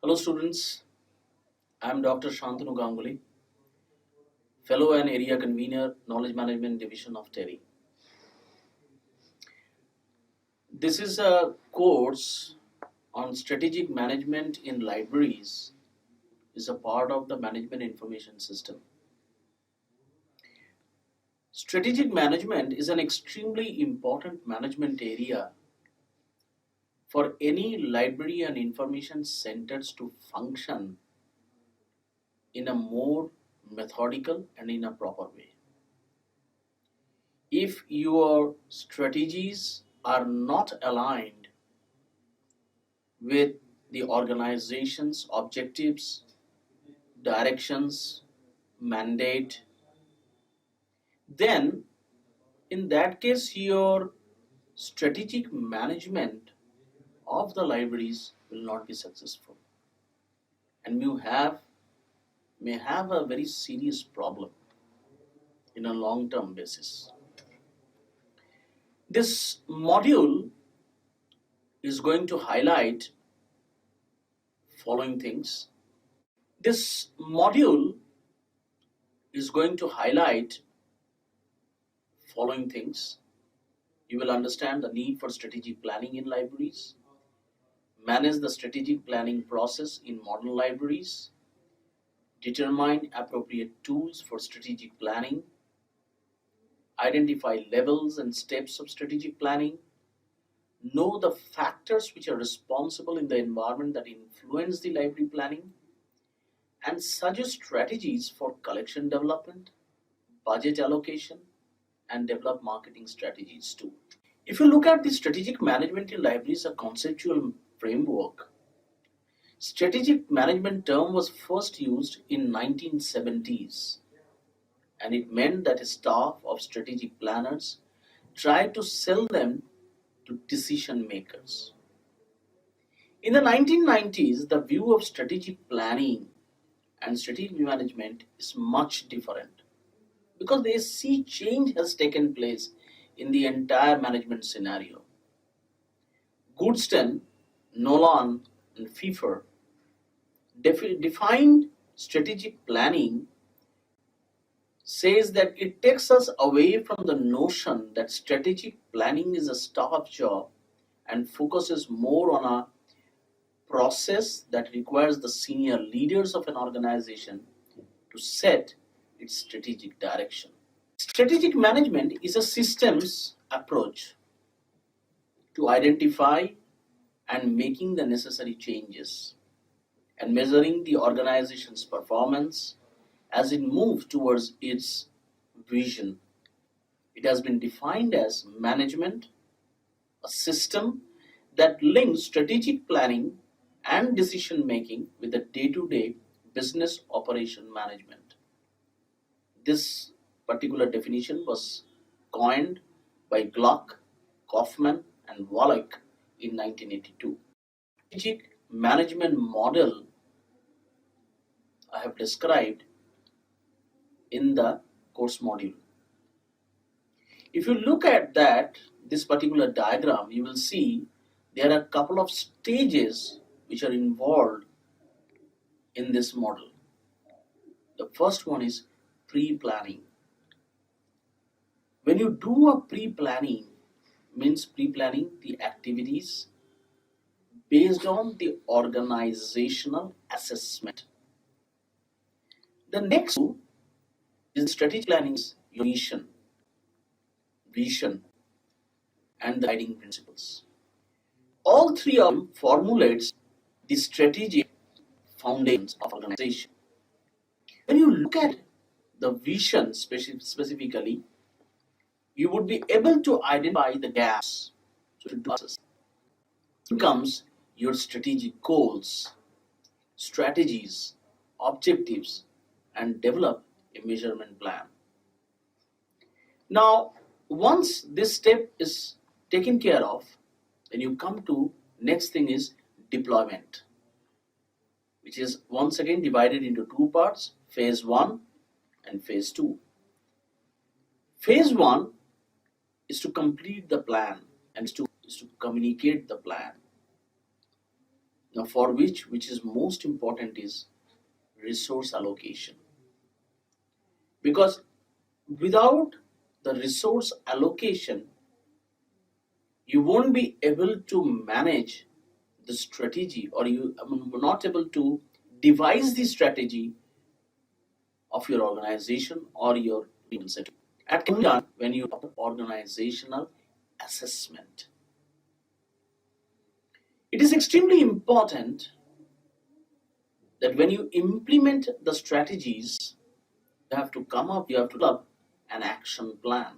Hello students, I am Dr. Ganguly, Fellow and Area Convener, Knowledge Management Division of TERI. This is a course on strategic management in libraries, is a part of the management information system. Strategic management is an extremely important management area for any library and information centers to function in a more methodical and in a proper way. If your strategies are not aligned with the organization's objectives, directions, mandate, then in that case your strategic management of the libraries will not be successful, and you may have a very serious problem in a long-term basis. This module is going to highlight following things. This module is going to highlight following things. You will understand the need for strategic planning in libraries, manage the strategic planning process in modern libraries, determine appropriate tools for strategic planning, identify levels and steps of strategic planning, know the factors which are responsible in the environment that influence the library planning, and suggest strategies for collection development, budget allocation, and develop marketing strategies too. If you look at the strategic management in libraries, a conceptual framework, strategic management term was first used in 1970s, and it meant that a staff of strategic planners tried to sell them to decision makers. In the 1990s, the view of strategic planning and strategic management is much different, because they see change has taken place in the entire management scenario. Goodstein, Nolan, and Pfeiffer defined strategic planning says that it takes us away from the notion that strategic planning is a staff job and focuses more on a process that requires the senior leaders of an organization to set its strategic direction. Strategic management is a systems approach to identify and making the necessary changes and measuring the organization's performance as it moves towards its vision. It has been defined as management, a system that links strategic planning and decision making with the day-to-day business operation management. This particular definition was coined by Gluck, Kaufman, and Wallach in 1982. Strategic management model I have described in the course module. If you look at this particular diagram, you will see there are a couple of stages which are involved in this model. The first one is pre-planning. When you do a pre-planning, means pre-planning the activities based on the organizational assessment. The next is strategic planning, vision, and the guiding principles. All three of them formulates the strategic foundations of organization. When you look at the vision specifically, you would be able to identify the gaps to do this. Then comes your strategic goals, strategies, objectives, and develop a measurement plan. Now, once this step is taken care of, then you come to next thing is deployment, which is once again divided into two parts, phase 1 and phase 2. Phase 1 is to complete the plan and is to communicate the plan. Now, for which is most important, is resource allocation. Because without the resource allocation, you won't be able to manage the strategy, or you are not able to devise the strategy of your organization or your initiative. At when you have organizational assessment, it is extremely important that when you implement the strategies, you have to develop an action plan.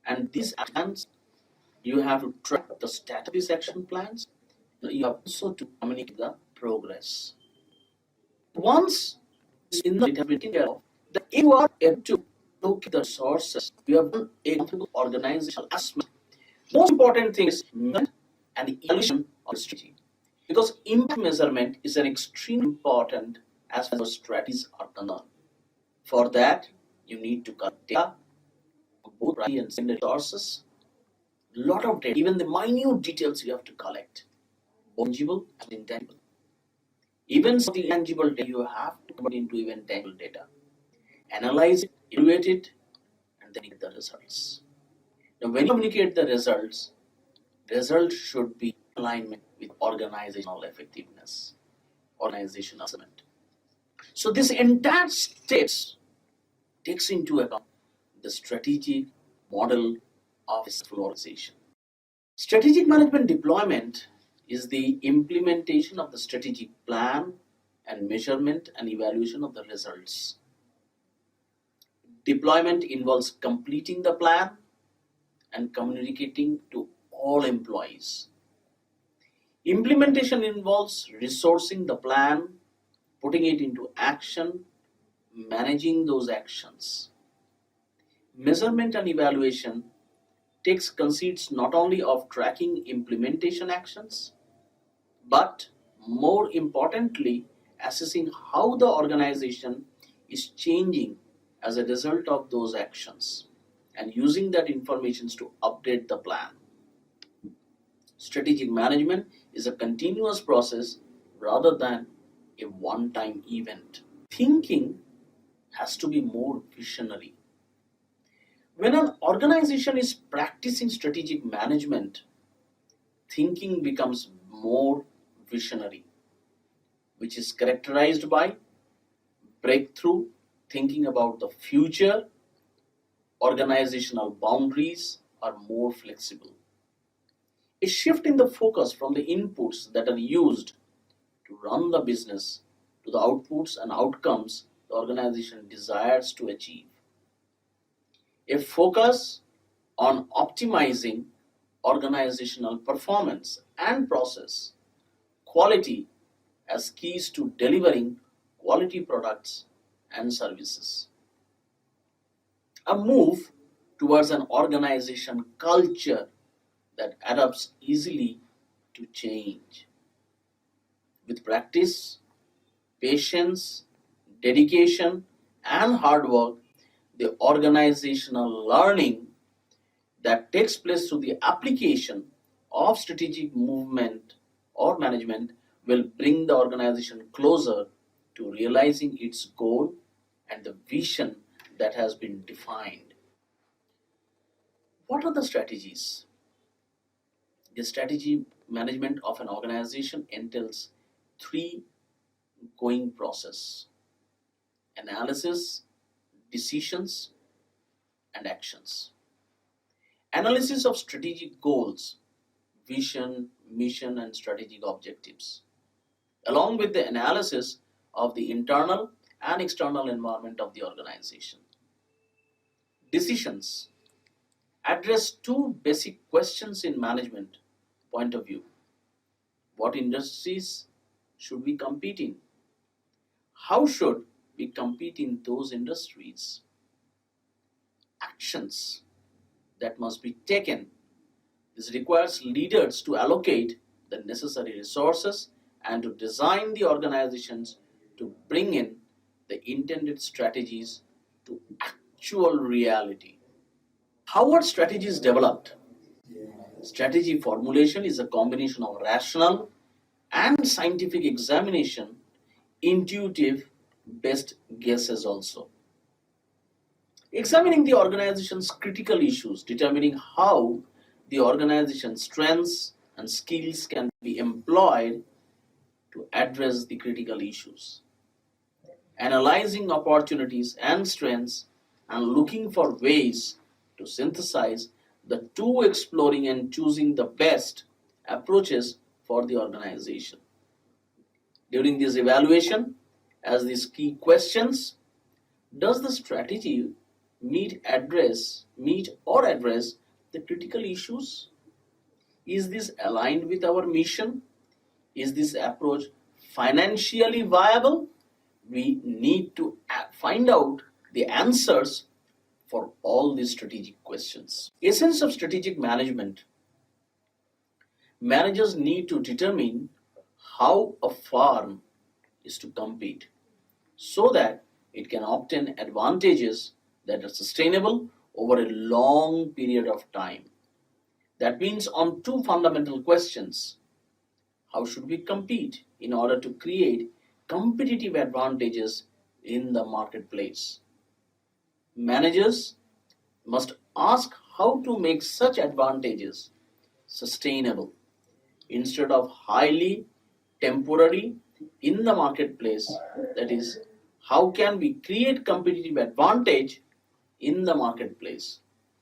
And these plans, you have to track the status of these action plans. You have also to communicate the progress. Once it has been taken care of, then if you are able to locate the resources, you have done a organizational assessment. Most important thing is measurement and evaluation of the strategy. Because impact measurement is an extremely important as far as strategies are concerned. For that, you need to collect data, both primary and secondary sources, lot of data, even the minute details you have to collect, tangible and intangible. Even some of the intangible data you have to convert into even tangible data. Analyze it, evaluate it, and then get the results. Now, when you communicate the results should be in alignment with organizational effectiveness, organizational assessment. So this entire state takes into account the strategic model of a successful organization. Strategic management deployment is the implementation of the strategic plan and measurement and evaluation of the results. Deployment involves completing the plan and communicating to all employees. Implementation involves resourcing the plan, putting it into action, managing those actions. Measurement and evaluation consists not only of tracking implementation actions, but more importantly, assessing how the organization is changing as a result of those actions and using that information to update the plan. Strategic management is a continuous process rather than a one-time event. Thinking has to be more visionary. When an organization is practicing strategic management, thinking becomes more visionary, which is characterized by breakthrough, thinking about the future. Organizational boundaries are more flexible. A shift in the focus from the inputs that are used to run the business to the outputs and outcomes the organization desires to achieve. A focus on optimizing organizational performance and process quality as keys to delivering quality products and services. A move towards an organization culture that adapts easily to change. With practice, patience, dedication, and hard work, the organizational learning that takes place through the application of strategic movement or management will bring the organization closer to realizing its goal and the vision that has been defined. What are the strategies? The strategy management of an organization entails three going process: analysis, decisions, and actions. Analysis of strategic goals, vision, mission, and strategic objectives, along with the analysis of the internal and external environment of the organization. Decisions address two basic questions in management point of view. What industries should we compete in? How should we compete in those industries? Actions that must be taken. This requires leaders to allocate the necessary resources and to design the organizations to bring in the intended strategies to actual reality. How are strategies developed? Strategy formulation is a combination of rational and scientific examination, intuitive best guesses also. Examining the organization's critical issues, determining how the organization's strengths and skills can be employed to address the critical issues. Analyzing opportunities and strengths and looking for ways to synthesize the two, exploring and choosing the best approaches for the organization. During this evaluation, as these key questions, does the strategy meet or address the critical issues? Is this aligned with our mission? Is this approach financially viable? We need to find out the answers for all these strategic questions. Essence of strategic management. Managers need to determine how a firm is to compete so that it can obtain advantages that are sustainable over a long period of time. That means on two fundamental questions. How should we compete in order to create competitive advantages in the marketplace? Managers must ask how to make such advantages sustainable instead of highly temporary in the marketplace. That is, how can we create competitive advantage in the marketplace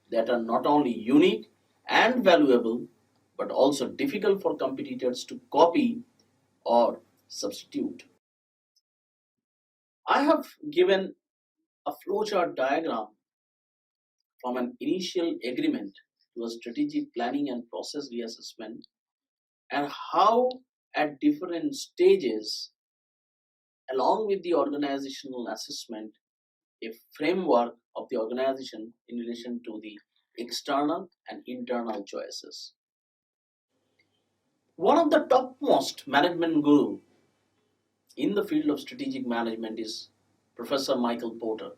that are not only unique and valuable but also difficult for competitors to copy or substitute. I have given a flowchart diagram from an initial agreement to a strategic planning and process reassessment, and how at different stages, along with the organizational assessment, a framework of the organization in relation to the external and internal choices. One of the topmost management guru in the field of strategic management is Professor Michael Porter.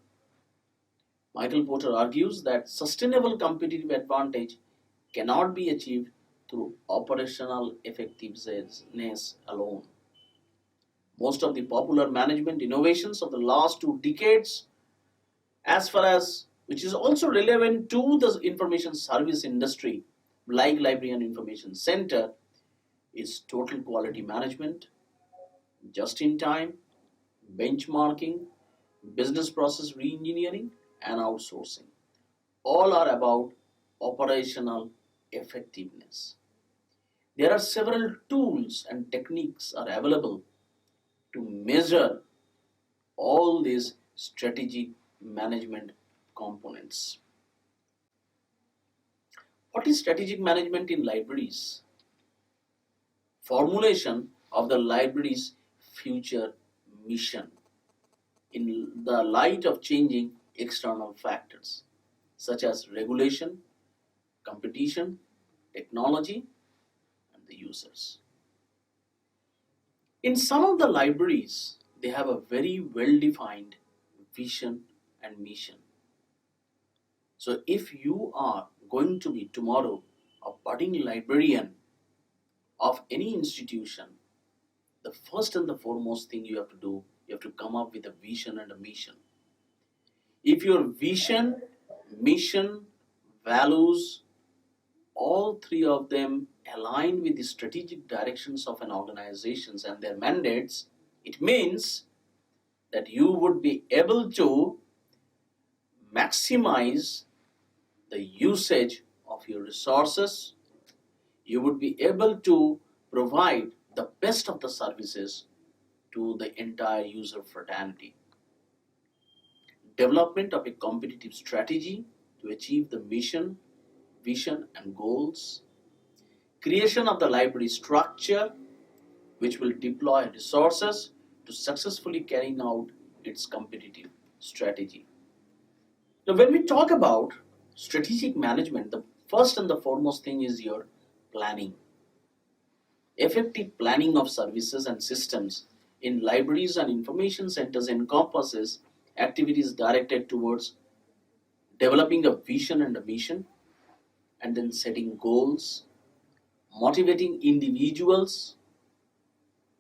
Michael Porter argues that sustainable competitive advantage cannot be achieved through operational effectiveness alone. Most of the popular management innovations of the last 2 decades, as far as which is also relevant to the information service industry, like Library and Information Center, is total quality management, just in time, benchmarking, business process reengineering, and outsourcing. All are about operational effectiveness. There are several tools and techniques are available to measure all these strategic management components. What is strategic management in libraries? Formulation of the library's future mission in the light of changing external factors such as regulation, competition, technology, and the users. In some of the libraries, they have a very well defined vision and mission. So, if you are going to be tomorrow a budding librarian of any institution, the first and the foremost thing you have to do, you have to come up with a vision and a mission. If your vision, mission, values, all three of them align with the strategic directions of an organization and their mandates, it means that you would be able to maximize the usage of your resources. You would be able to provide the best of the services to the entire user fraternity. Development of a competitive strategy to achieve the mission, vision, and goals. Creation of the library structure which will deploy resources to successfully carrying out its competitive strategy. Now, when we talk about strategic management, the first and the foremost thing is your planning. Effective planning of services and systems in libraries and information centers encompasses activities directed towards developing a vision and a mission, and then setting goals, motivating individuals,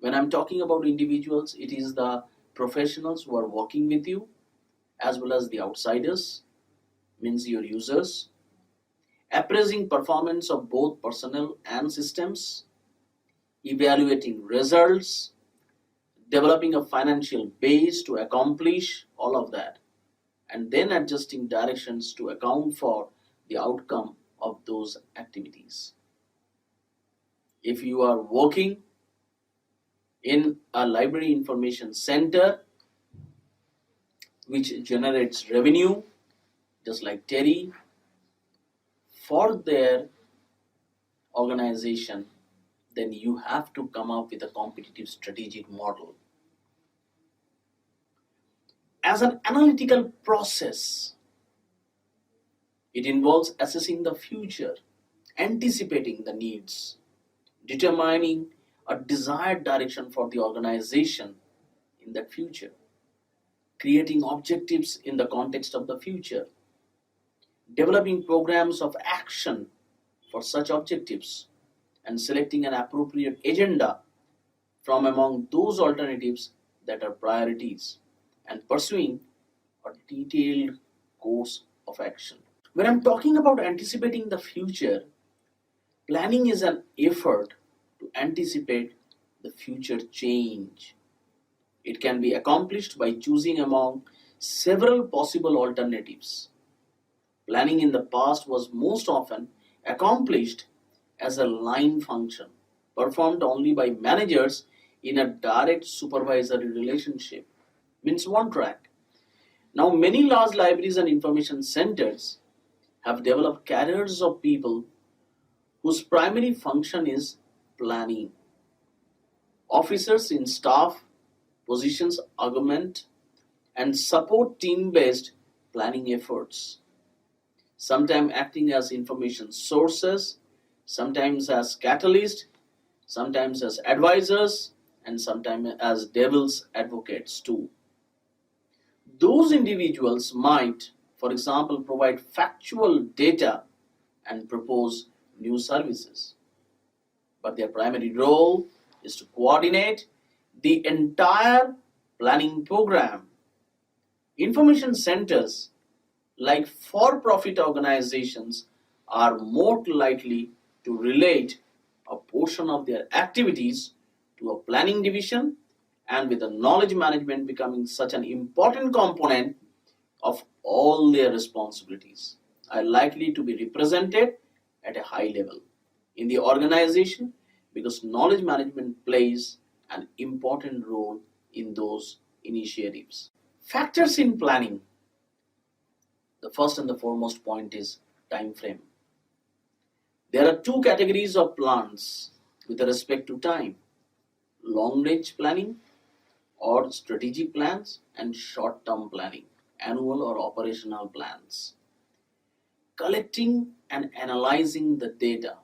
When I'm talking about individuals, it is the professionals who are working with you as well as the outsiders, means your users, appraising performance of both personnel and systems, evaluating results, developing a financial base to accomplish all of that, and then adjusting directions to account for the outcome of those activities. If you are working in a library information center which generates revenue, just like Terry, for their organization, then you have to come up with a competitive strategic model. As an analytical process, it involves assessing the future, anticipating the needs, determining a desired direction for the organization in that future, creating objectives in the context of the future, developing programs of action for such objectives, and selecting an appropriate agenda from among those alternatives that are priorities, and pursuing a detailed course of action. When I'm talking about anticipating the future, planning is an effort to anticipate the future change. It can be accomplished by choosing among several possible alternatives. Planning in the past was most often accomplished as a line function, performed only by managers in a direct supervisory relationship, means one track. Now, many large libraries and information centers have developed careers of people whose primary function is planning. Officers in staff positions augment and support team-based planning efforts, sometimes acting as information sources, sometimes as catalysts, sometimes as advisors, and sometimes as devil's advocates too. Those individuals might, for example, provide factual data and propose new services, but their primary role is to coordinate the entire planning program. Information centers, like for-profit organizations, are more likely to relate a portion of their activities to a planning division, and with the knowledge management becoming such an important component of all their responsibilities, are likely to be represented at a high level in the organization, because knowledge management plays an important role in those initiatives. Factors in planning. The first and the foremost point is time frame. There are two categories of plans with respect to time: long range planning or strategic plans, and short term planning, annual or operational plans. Collecting and analyzing the data.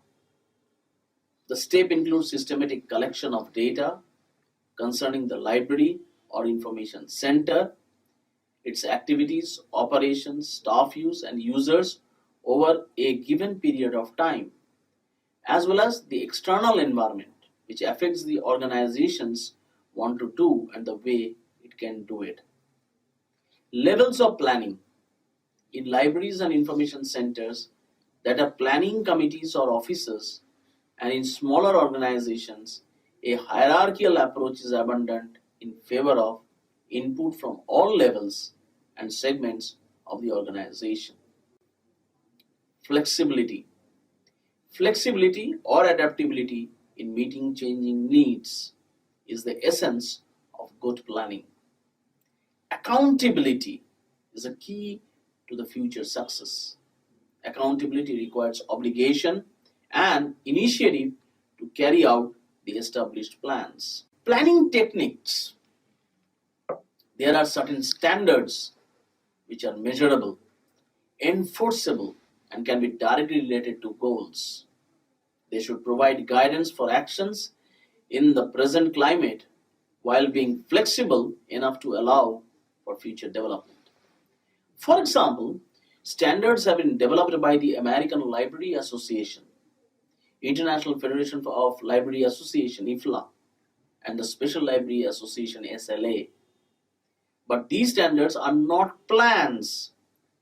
The step includes systematic collection of data concerning the library or information center, its activities, operations, staff use, and users over a given period of time, as well as the external environment which affects the organizations want to do and the way it can do it. Levels of planning. In libraries and information centers that are planning committees or offices, and in smaller organizations, a hierarchical approach is abundant in favor of input from all levels and segments of the organization. Flexibility. Flexibility or adaptability in meeting changing needs is the essence of good planning. Accountability is a key to the future success. Accountability requires obligation and initiative to carry out the established plans. Planning techniques. There are certain standards which are measurable, enforceable, and can be directly related to goals. They should provide guidance for actions in the present climate while being flexible enough to allow for future development. For example, standards have been developed by the American Library Association, International Federation of Library Association, IFLA, and the Special Library Association SLA. But these standards are not plans,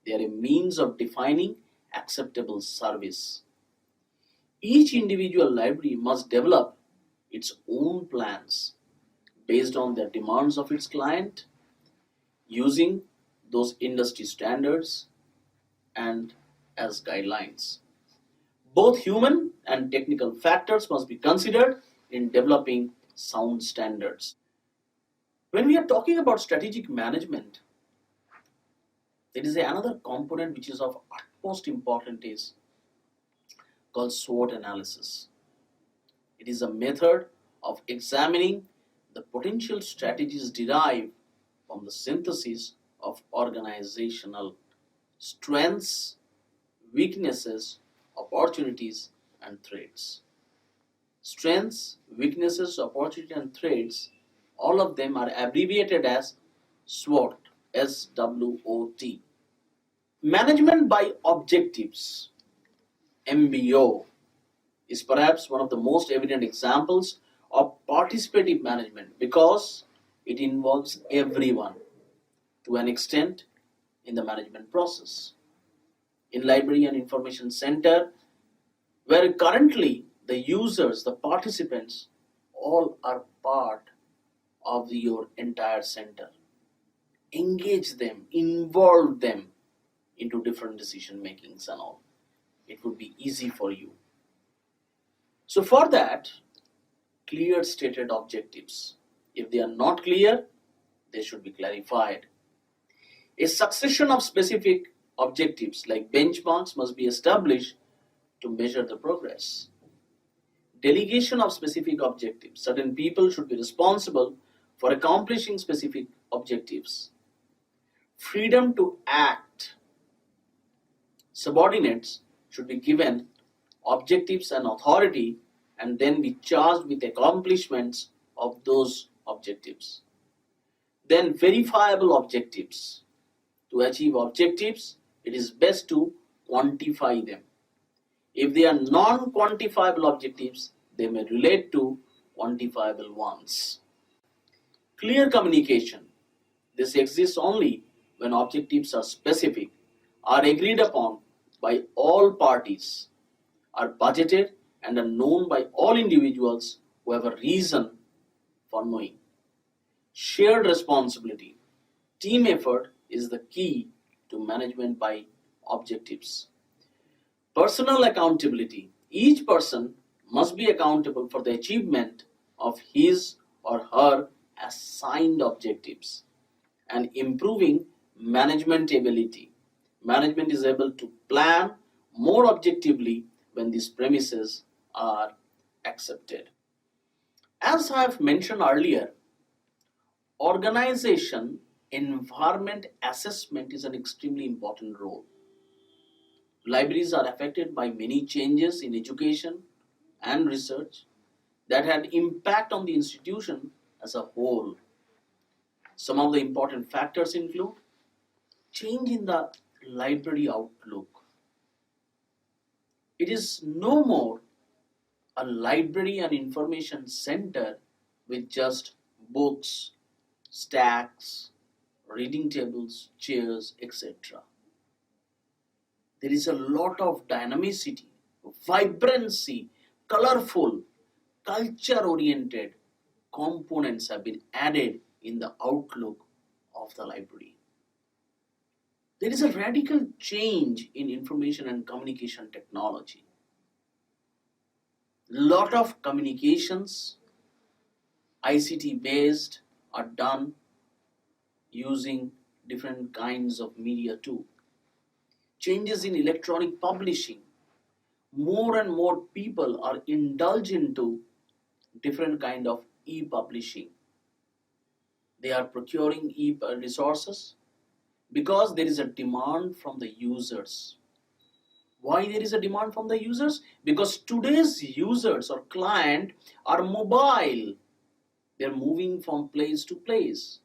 they are a means of defining acceptable service. Each individual library must develop its own plans based on the demands of its client using those industry standards and as guidelines. Both human and technical factors must be considered in developing sound standards. When we are talking about strategic management, there is another component which is of utmost importance is called SWOT analysis. It is a method of examining the potential strategies derived from the synthesis of organizational strengths, weaknesses, opportunities, and threats. Strengths, weaknesses, opportunity, and threats, all of them are abbreviated as SWOT, SWOT. Management by objectives, MBO, is perhaps one of the most evident examples of participative management because it involves everyone to an extent in the management process. In library and information center, where currently the users, the participants, all are part of your entire center. Engage them, involve them into different decision makings and all. It would be easy for you. So for that, clear stated objectives. If they are not clear, they should be clarified. A succession of specific objectives like benchmarks must be established to measure the progress. Delegation of specific objectives. Certain people should be responsible for accomplishing specific objectives. Freedom to act. Subordinates should be given objectives and authority and then be charged with accomplishments of those objectives. Then verifiable objectives. To achieve objectives, it is best to quantify them. If they are non-quantifiable objectives, they may relate to quantifiable ones. Clear communication. This exists only when objectives are specific, are agreed upon by all parties, are budgeted and are known by all individuals who have a reason for knowing. Shared responsibility. Team effort is the key to management by objectives. Personal accountability. Each person must be accountable for the achievement of his or her assigned objectives and improving management ability. Management is able to plan more objectively when these premises are accepted. As I have mentioned earlier, organization environment assessment is an extremely important role. Libraries are affected by many changes in education and research that had impact on the institution as a whole. Some of the important factors include change in the library outlook. It is no more a library and information center with just books, stacks, reading tables, chairs, etc. There is a lot of dynamicity, vibrancy, colorful, culture-oriented components have been added in the outlook of the library. There is a radical change in information and communication technology. Lot of communications, ICT based, are done using different kinds of media too. Changes in electronic publishing. More and more people are indulged into different kind of e-publishing. They are procuring e-resources because there is a demand from the users. Why there is a demand from the users? Because today's users or client are mobile. They're moving from place to place.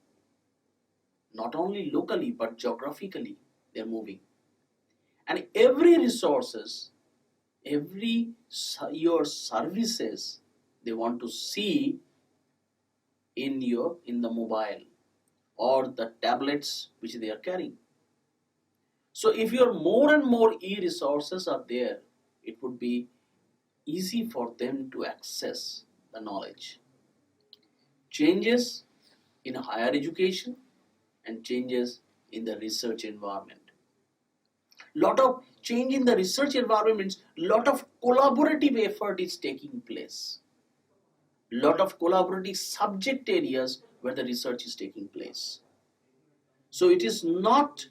Not only locally but geographically they're moving. And every resources, every your services, they want to see in the mobile or the tablets which they are carrying. So if your more and more e-resources are there, it would be easy for them to access the knowledge. Changes in higher education and changes in the research environment. Lot of change in the research environment means lot of collaborative effort is taking place. Lot of collaborative subject areas where the research is taking place. So it is not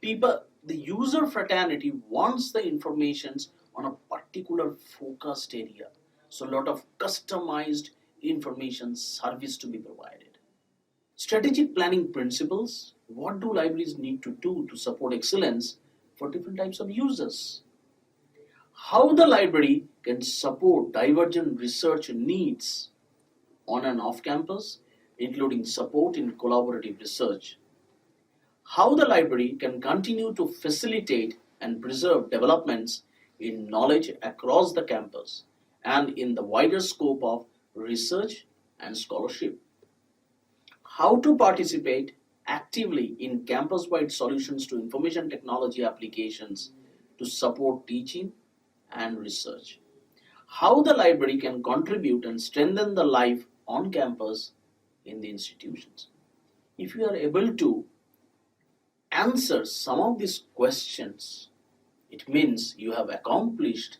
people, the user fraternity wants the informations on a particular focused area. So a lot of customized information service to be provided. Strategic planning principles. What do libraries need to do to support excellence for different types of users? How the library can support divergent research needs on and off campus, including support in collaborative research. How the library can continue to facilitate and preserve developments in knowledge across the campus and in the wider scope of research and scholarship. How to participate actively in campus-wide solutions to information technology applications to support teaching and research. How the library can contribute and strengthen the life on campus in the institutions. If you are able to answer some of these questions, it means you have accomplished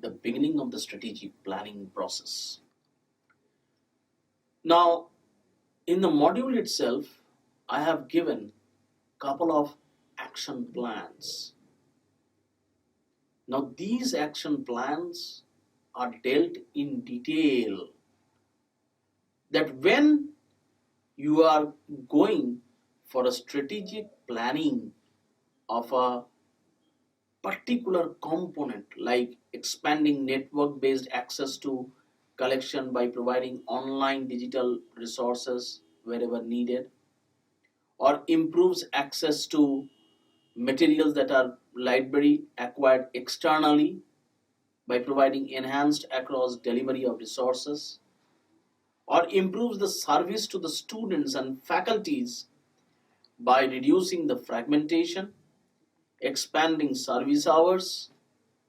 the beginning of the strategic planning process. Now, in the module itself, I have given a couple of action plans. Now, these action plans are dealt in detail that when you are going for a strategic planning of a particular component like expanding network-based access to collection by providing online digital resources wherever needed, or improves access to materials that are library acquired externally by providing enhanced across delivery of resources, or improves the service to the students and faculties by reducing the fragmentation, expanding service hours,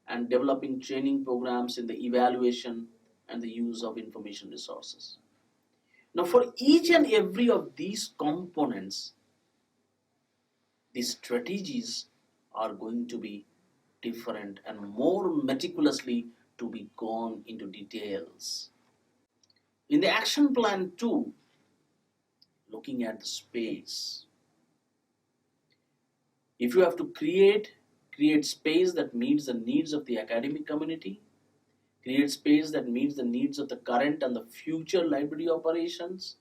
and developing training programs in the evaluation and the use of information resources. Now, for each and every of these components, the strategies are going to be different and more meticulously to be gone into details. In the action plan 2, looking at the space. If you have to create space that meets the needs of the academic community, create space that meets the needs of the current and the future library operations,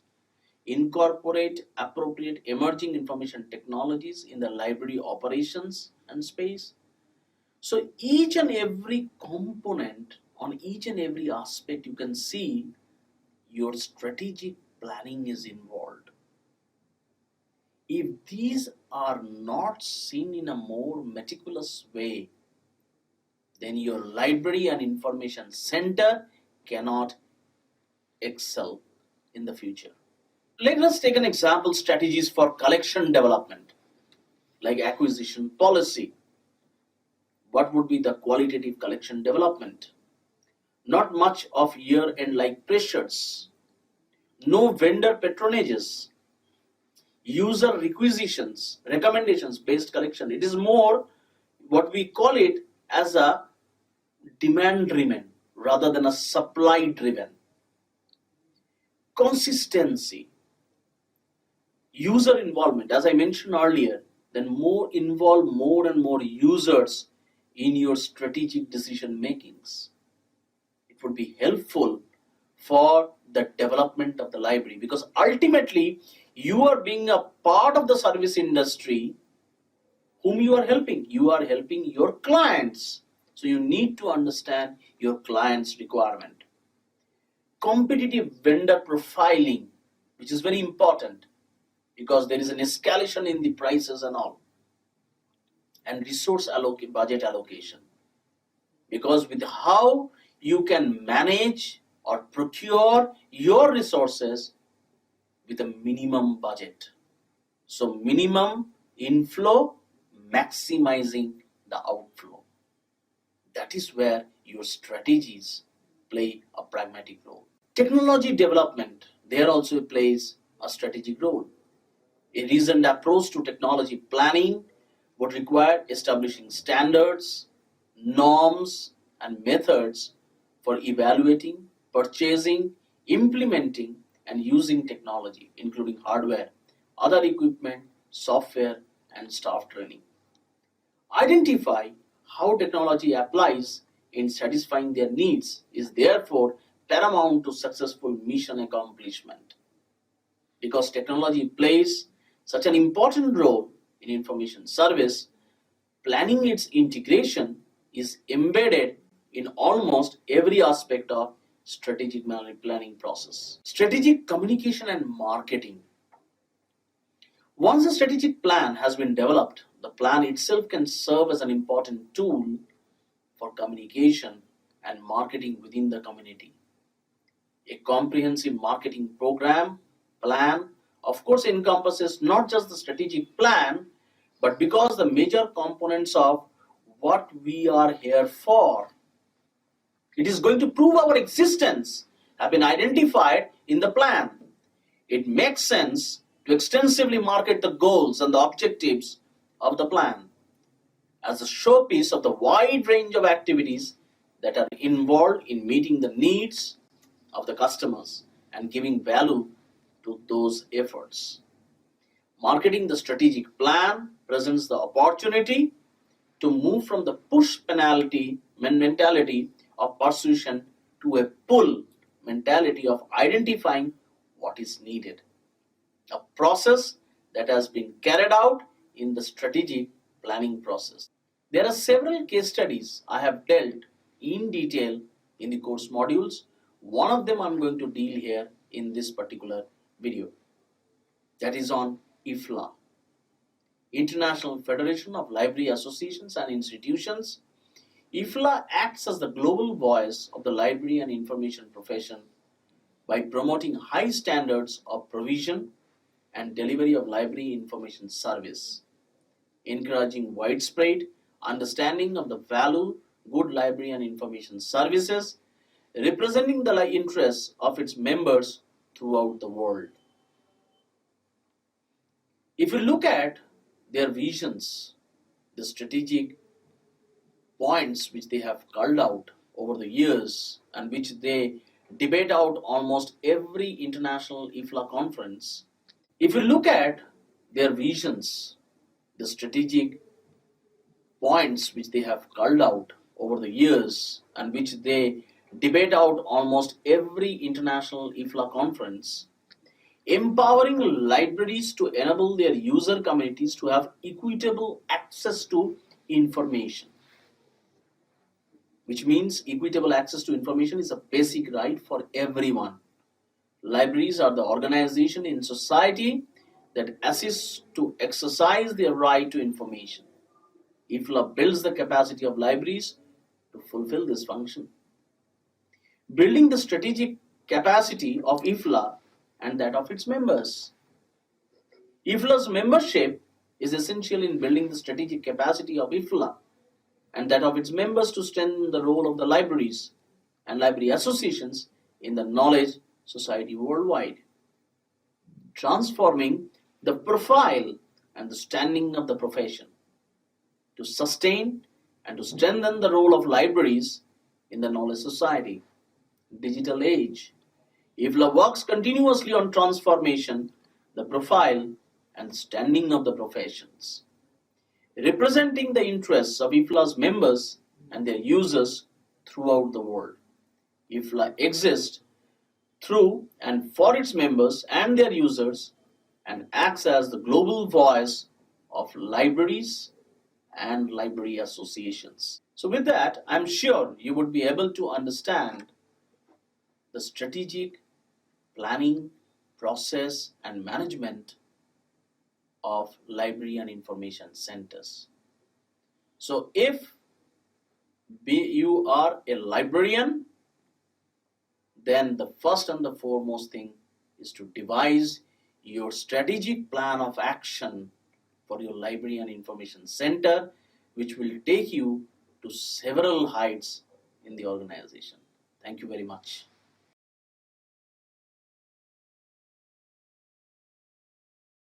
incorporate appropriate emerging information technologies in the library operations and space. So each and every component on each and every aspect, you can see your strategic planning is involved. If these are not seen in a more meticulous way, then your library and information center cannot excel in the future. Let us take an example: strategies for collection development, like acquisition policy. What would be the qualitative collection development? Not much of year-end like pressures, no vendor patronages, user requisitions, recommendations based collection. It is more what we call it as a demand driven rather than a supply driven. Consistency, user involvement, as I mentioned earlier, then involve more and more users in your strategic decision makings. It would be helpful for the development of the library, because ultimately you are being a part of the service industry. Whom you are helping? You are helping your clients. So you need to understand your client's requirement. Competitive vendor profiling, which is very important because there is an escalation in the prices and all. And resource budget allocation, because with how you can manage or procure your resources with a minimum budget. So minimum inflow, maximizing the outflow. That is where your strategies play a pragmatic role. Technology development there also plays a strategic role. A reasoned approach to technology planning would require establishing standards, norms, and methods for evaluating, purchasing, implementing, and using technology, including hardware, other equipment, software, and staff training. Identify how technology applies in satisfying their needs is therefore paramount to successful mission accomplishment. Because technology plays such an important role in information service, planning its integration is embedded in almost every aspect of strategic planning process. Strategic communication and marketing. Once a strategic plan has been developed, the plan itself can serve as an important tool for communication and marketing within the community. A comprehensive marketing program, plan, of course, encompasses not just the strategic plan, but because the major components of what we are here for, it is going to prove our existence, have been identified in the plan. It makes sense to extensively market the goals and the objectives of the plan as a showpiece of the wide range of activities that are involved in meeting the needs of the customers and giving value to those efforts. Marketing the strategic plan presents the opportunity to move from the push penalty mentality of persuasion to a pull mentality of identifying what is needed. A process that has been carried out in the strategic planning process. There are several case studies I have dealt in detail in the course modules. One of them I'm going to deal here in this particular video. That is on IFLA, International Federation of Library Associations and Institutions. IFLA acts as the global voice of the library and information profession by promoting high standards of provision and delivery of library information service, encouraging widespread understanding of the value good library and information services, representing the interests of its members throughout the world. If you look at their visions, the strategic points which they have culled out over the years and which they debate out almost every international IFLA conference, if you look at their visions, the strategic points which they have culled out over the years and which they debate out almost every international IFLA conference, empowering libraries to enable their user communities to have equitable access to information, which means equitable access to information is a basic right for everyone. Libraries are the organization in society that assists to exercise their right to information. IFLA builds the capacity of libraries to fulfill this function. Building the strategic capacity of IFLA and that of its members. IFLA's membership is essential in building the strategic capacity of IFLA and that of its members to strengthen the role of the libraries and library associations in the knowledge society worldwide, transforming the profile and the standing of the profession, to sustain and to strengthen the role of libraries in the knowledge society. Digital age. IFLA works continuously on transformation, the profile and standing of the professions, representing the interests of IFLA's members and their users throughout the world. IFLA exists through and for its members and their users and acts as the global voice of libraries and library associations. So with that, I'm sure you would be able to understand the strategic planning, process and management of library and information centers. So if you are a librarian, then the first and the foremost thing is to devise your strategic plan of action for your library and information center, which will take you to several heights in the organization. Thank you very much.